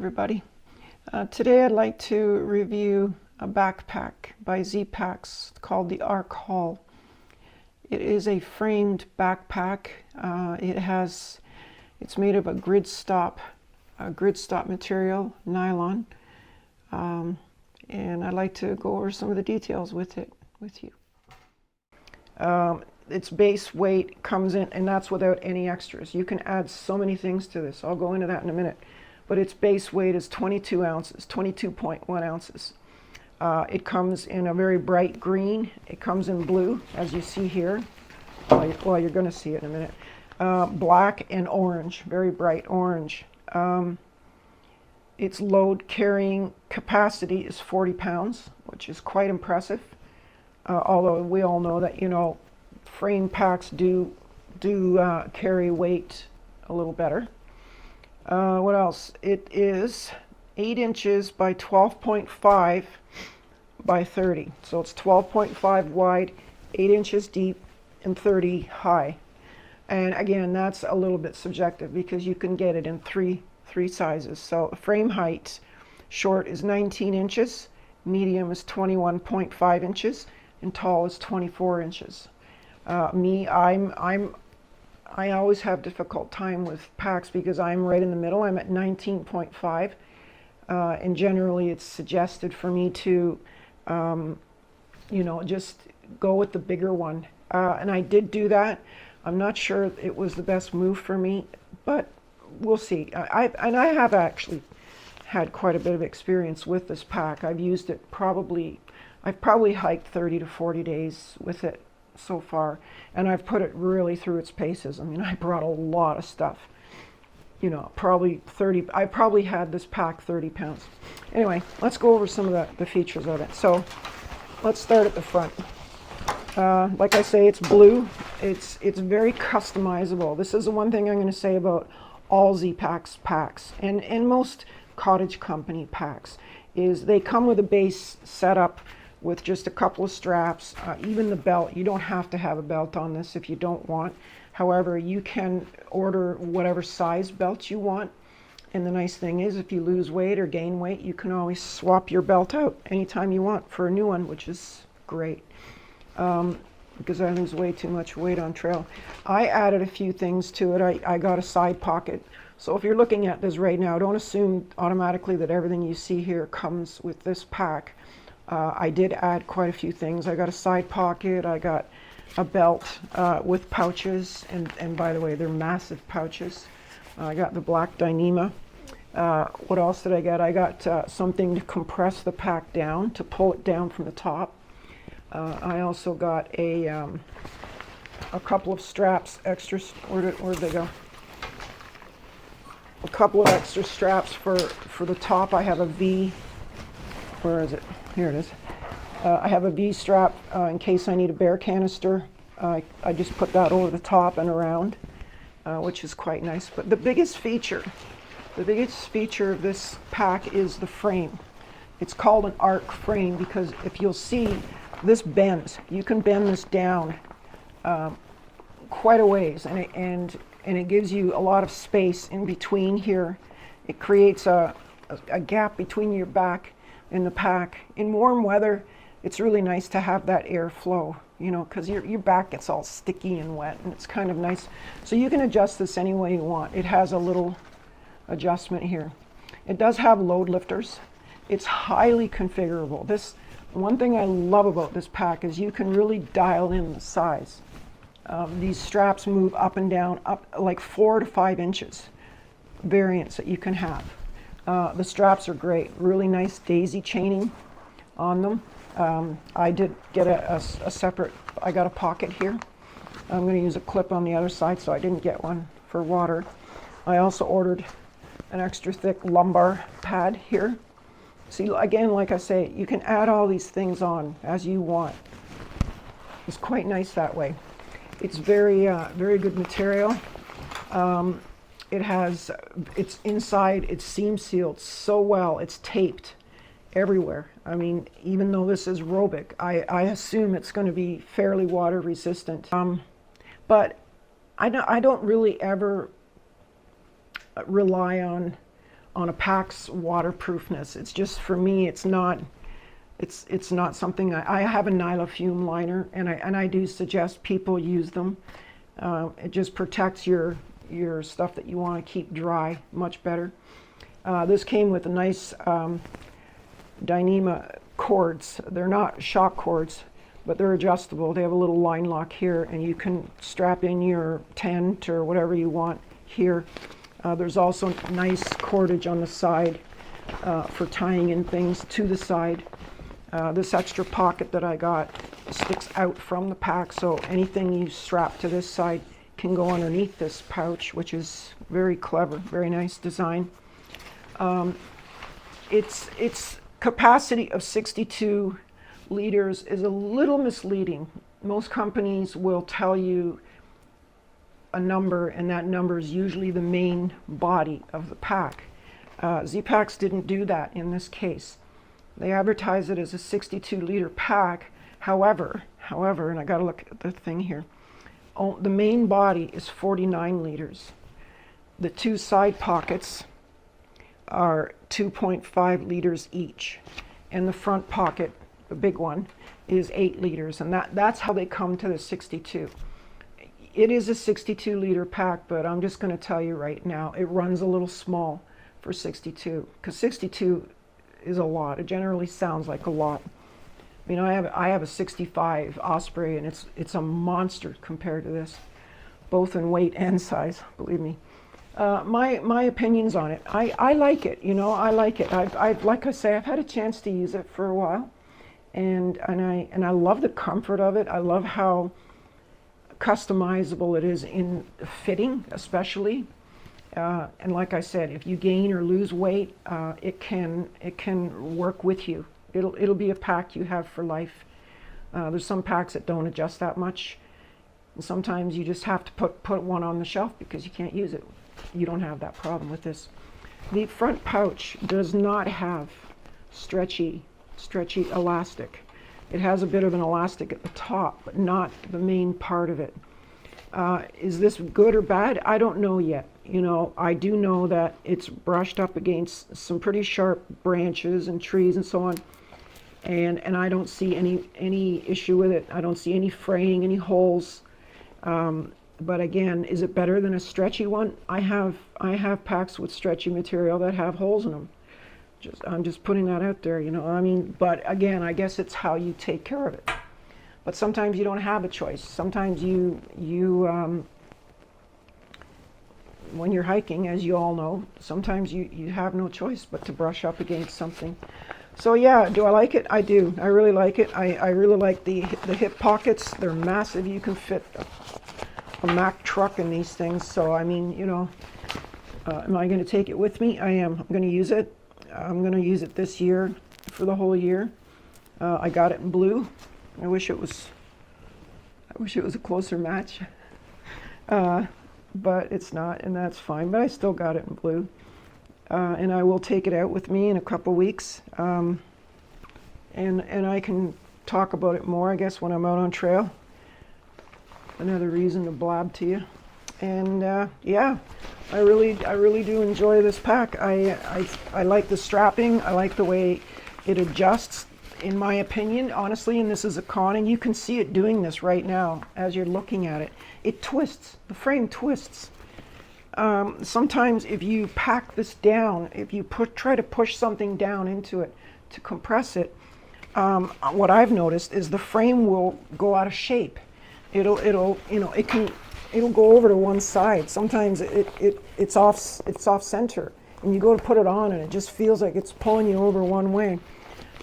everybody. Today I'd like to review a backpack by ZPacks called the Arc Haul. It is a framed backpack. It's made of a grid stop material, nylon, and I'd like to go over some of the details with you. Its base weight comes in, and that's without any extras. You can add so many things to this. I'll go into that in a minute. But its base weight is 22 ounces, 22.1 ounces. It comes in a very bright green. It comes in blue, as you see here. Well, you're going to see it in a minute. Black and orange, very bright orange. Its load carrying capacity is 40 pounds, which is quite impressive. Although we all know that, frame packs do carry weight a little better. What else? It is 8 inches by 12.5 by 30. So it's 12.5 wide, 8 inches deep, and 30 high. And again, that's a little bit subjective because you can get it in three sizes. So frame height, short is 19 inches, medium is 21.5 inches, and tall is 24 inches. I always have difficult time with packs because I'm right in the middle. I'm at 19.5, and generally it's suggested for me to, just go with the bigger one. And I did do that. I'm not sure it was the best move for me, but we'll see. I have actually had quite a bit of experience with this pack. I've used it I've probably hiked 30 to 40 days with it so far, and I've put it really through its paces. I mean, I brought a lot of stuff, probably 30. I probably had this pack 30 pounds. Anyway, let's go over some of the features of it. So let's start at the front. Like I say, it's blue. It's very customizable. This is the one thing I'm going to say about all ZPacks packs and most Cordage company packs is they come with a base setup with just a couple of straps, even the belt. You don't have to have a belt on this if you don't want. However, you can order whatever size belt you want. And the nice thing is if you lose weight or gain weight, you can always swap your belt out anytime you want for a new one, which is great. Because I lose way too much weight on trail. I added a few things to it. I got a side pocket. So if you're looking at this right now, don't assume automatically that everything you see here comes with this pack. I did add quite a few things. I got a side pocket, I got a belt with pouches, and by the way, they're massive pouches. I got the black Dyneema. What else did I get? I got something to compress the pack down, to pull it down from the top. I also got a couple of straps, extras. Where'd they go? A couple of extra straps for the top. I have a V. Where is it? Here it is. I have a V strap in case I need a bear canister. I just put that over the top and around, which is quite nice. But the biggest feature of this pack is the frame. It's called an arc frame because if you'll see, this bends. You can bend this down quite a ways, and it gives you a lot of space in between here. It creates a gap between your back and the pack. In warm weather, it's really nice to have that airflow, because your back gets all sticky and wet, and it's kind of nice. So you can adjust this any way you want. It has a little adjustment here. It does have load lifters. It's highly configurable. One thing I love about this pack is you can really dial in the size. These straps move up and down, up like 4 to 5 inches variants that you can have. The straps are great, really nice daisy chaining on them. I did get a separate, I got a pocket here. I'm going to use a clip on the other side, so I didn't get one for water. I also ordered an extra thick lumbar pad here. See, again, like I say, you can add all these things on as you want. It's quite nice that way. It's very good material. It's inside, it's seam sealed so well. It's taped everywhere. I mean, even though this is Robic, I assume it's going to be fairly water resistant. But I don't really ever rely on on a pack's waterproofness. It's just, for me, it's not something. I have a Nyla fume liner, and I do suggest people use them. It just protects your stuff that you want to keep dry much better. This came with a nice Dyneema cords. They're not shock cords, but they're adjustable. They have a little line lock here, and you can strap in your tent or whatever you want here. There's also nice cordage on the side for tying in things to the side. This extra pocket that I got sticks out from the pack, so anything you strap to this side can go underneath this pouch, which is very clever, very nice design. Its capacity of 62 liters is a little misleading. Most companies will tell you a number, and that number is usually the main body of the pack. ZPacks didn't do that in this case. They advertise it as a 62-liter pack. However, and I got to look at the thing here. The main body is 49 liters. The two side pockets are 2.5 liters each, and the front pocket, the big one, is 8 liters, and that's how they come to the 62. It is a 62-liter pack, but I'm just going to tell you right now, it runs a little small for 62, because 62 is a lot. It generally sounds like a lot. I mean, I have a 65 Osprey, and it's a monster compared to this, both in weight and size, believe me. My opinions on it, I like it, you know, I like it. I've like I say, I've had a chance to use it for a while, and I love the comfort of it. I love how customizable it is in fitting, especially. And like I said, if you gain or lose weight, it can work with you. It'll be a pack you have for life. There's some packs that don't adjust that much, and sometimes you just have to put one on the shelf because you can't use it. You don't have that problem with this. The front pouch does not have stretchy elastic. It has a bit of an elastic at the top, but not the main part of it. Is this good or bad? I don't know yet. You know, I do know that it's brushed up against some pretty sharp branches and trees and so on, and I don't see any issue with it. I don't see any fraying, any holes. But again, is it better than a stretchy one? I have packs with stretchy material that have holes in them. I'm just putting that out there, you know. I mean, but again, I guess it's how you take care of it. But sometimes you don't have a choice. Sometimes you when you're hiking, as you all know, sometimes you have no choice but to brush up against something. So yeah, do I like it? I do. I really like it. I really like the hip pockets. They're massive. You can fit a Mack truck in these things. So I mean, you know, am I going to take it with me? I am. I'm going to use it. I'm going to use it this year for the whole year. I got it in blue. I wish it was a closer match, but it's not, and that's fine. But I still got it in blue, and I will take it out with me in a couple weeks, and I can talk about it more, I guess, when I'm out on trail. Another reason to blab to you, and yeah, I really do enjoy this pack. I like the strapping. I like the way it adjusts. In my opinion, honestly, and this is a con, and you can see it doing this right now as you're looking at it. It twists. The frame twists. Sometimes if you pack this down, if you try to push something down into it to compress it, what I've noticed is the frame will go out of shape. It'll go over to one side. Sometimes it's off center, and you go to put it on, and it just feels like it's pulling you over one way.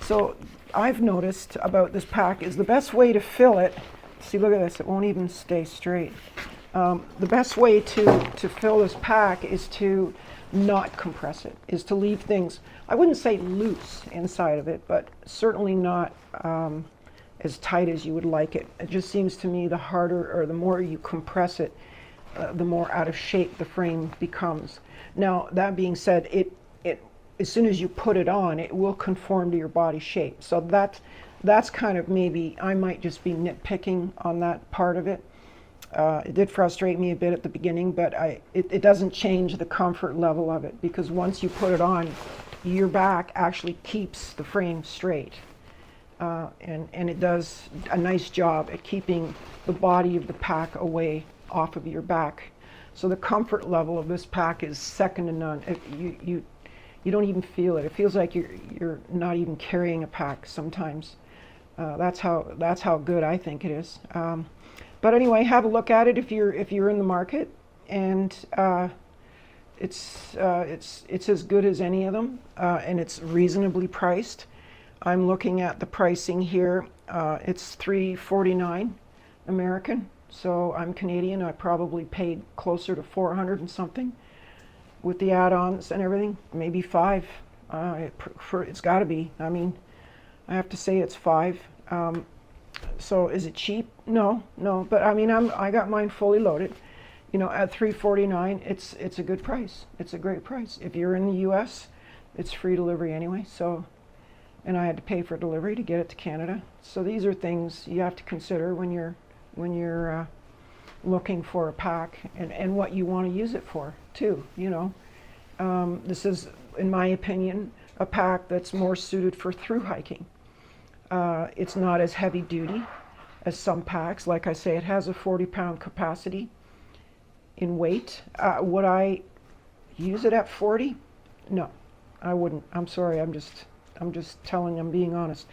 So I've noticed about this pack is the best way to fill it. See, look at this, it won't even stay straight. The best way to fill this pack is to not compress it, is to leave things, I wouldn't say loose inside of it, but certainly not as tight as you would like it. It just seems to me the harder, or the more you compress it, the more out of shape the frame becomes. Now, that being said, as soon as you put it on, it will conform to your body shape. So that's kind of, maybe I might just be nitpicking on that part of it. It did frustrate me a bit at the beginning, but it doesn't change the comfort level of it, because once you put it on, your back actually keeps the frame straight. And it does a nice job at keeping the body of the pack away off of your back. So the comfort level of this pack is second to none. You don't even feel it. It feels like you're not even carrying a pack sometimes. That's how good I think it is. But anyway, have a look at it if you're in the market, and it's as good as any of them, and it's reasonably priced. I'm looking at the pricing here. It's $349 American, so I'm Canadian. I probably paid closer to 400 and something with the add-ons and everything, maybe $5. It's got to be. I mean, I have to say it's $5. So is it cheap? No, but I mean, I got mine fully loaded. You know, at $349, it's a good price. It's a great price. If you're in the U.S., it's free delivery anyway. So, and I had to pay for delivery to get it to Canada. So these are things you have to consider when you're looking for a pack, and what you want to use it for too. You know, this is, in my opinion, a pack that's more suited for through hiking. It's not as heavy duty as some packs. Like I say, it has a 40-pound capacity in weight. Would I use it at 40? No, I wouldn't. I'm sorry. I'm just telling. I'm being honest.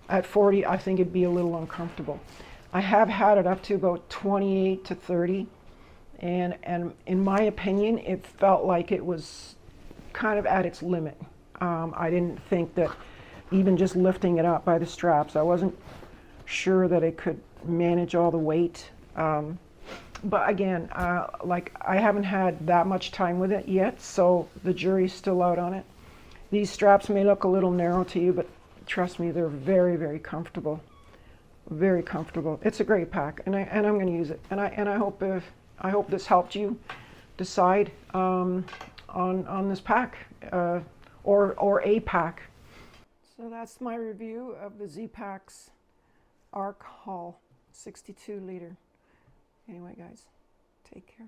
At 40, I think it'd be a little uncomfortable. I have had it up to about 28 to 30, and in my opinion, it felt like it was kind of at its limit. I didn't think that even just lifting it up by the straps, I wasn't sure that it could manage all the weight. But again, like, I haven't had that much time with it yet, so the jury's still out on it. These straps may look a little narrow to you, but trust me, they're very, very comfortable. Very comfortable. It's a great pack, and I'm going to use it. And I hope this helped you decide on this pack, or a pack. So that's my review of the ZPacks Arc Haul 62 liter. Anyway, guys, take care.